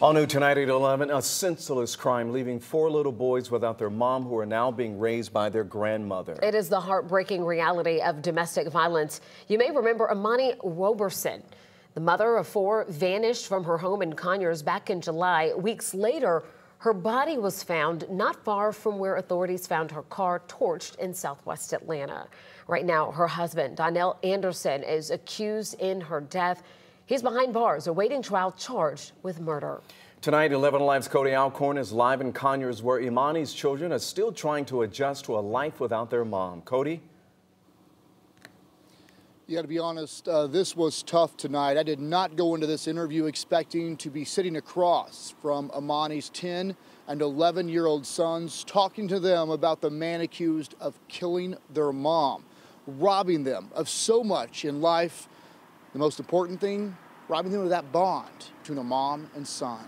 All new tonight at 11, a senseless crime leaving 4 little boys without their mom who are now being raised by their grandmother. It is the heartbreaking reality of domestic violence. You may remember Imani Roberson. The mother of 4 vanished from her home in Conyers back in July. Weeks later, her body was found not far from where authorities found her car torched in southwest Atlanta. Right now, her husband, Donnell Anderson, is accused in her death. He's behind bars, awaiting trial, charged with murder. Tonight, 11 Alive's Cody Alcorn is live in Conyers, where Imani's children are still trying to adjust to a life without their mom. Cody? Yeah, to be honest, this was tough tonight. I did not go into this interview expecting to be sitting across from Imani's 10 and 11-year-old sons, talking to them about the man accused of killing their mom, robbing them of so much in life. The most important thing, robbing them of that bond between a mom and son.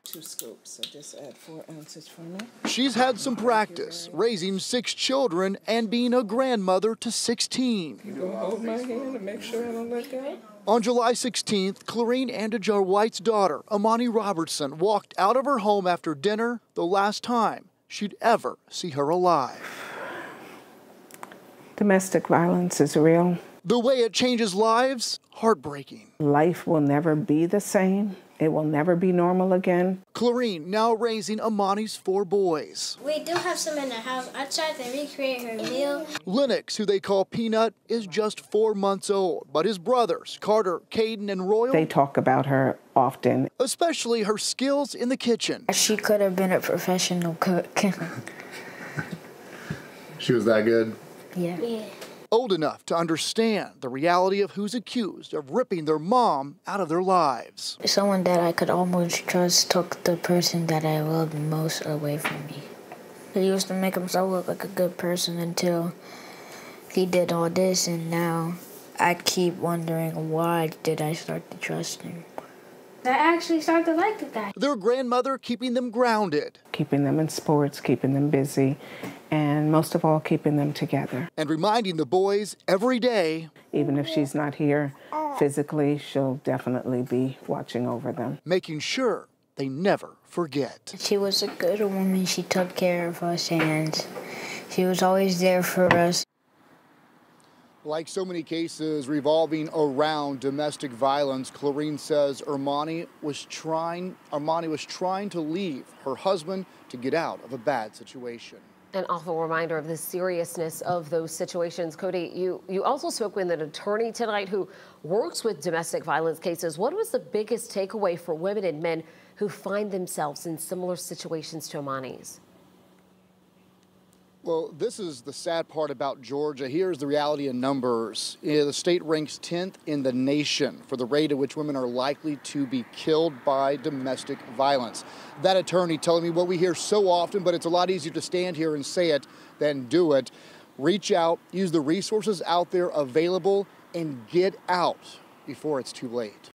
2 scoops, so just add 4 ounces for me. She's had some practice raising 6 children and being a grandmother to 16. You gonna hold my hand and make sure I don't let go? On July 16th, Clarine Andijar White's daughter, Imani Roberson, walked out of her home after dinner, the last time she'd ever see her alive. Domestic violence is real. The way it changes lives, heartbreaking. Life will never be the same. It will never be normal again. Clarine now raising Imani's 4 boys. We do have some in the house. I tried to recreate her meal. Lennox, who they call Peanut, is just 4 months old, but his brothers, Carter, Caden, and Royal, They talk about her often. Especially her skills in the kitchen. She could have been a professional cook. She was that good? Yeah. Old enough to understand the reality of who's accused of ripping their mom out of their lives. Someone that I could almost trust took the person that I loved most away from me. He used to make himself look like a good person until he did all this, and now I keep wondering, why did I start to trust him? I actually started to like the guy. Their grandmother keeping them grounded. Keeping them in sports, keeping them busy, and most of all, keeping them together. And reminding the boys every day. Even if she's not here physically, she'll definitely be watching over them. Making sure they never forget. She was a good woman. She took care of us, and she was always there for us. Like so many cases revolving around domestic violence, Clarine says Imani was trying to leave her husband to get out of a bad situation. An awful reminder of the seriousness of those situations. Cody, you also spoke with an attorney tonight who works with domestic violence cases. What was the biggest takeaway for women and men who find themselves in similar situations to Imani's? Well, this is the sad part about Georgia. Here's the reality in numbers. The state ranks 10th in the nation for the rate at which women are likely to be killed by domestic violence. That attorney telling me what we hear so often, but it's a lot easier to stand here and say it than do it. Reach out, use the resources out there available, and get out before it's too late.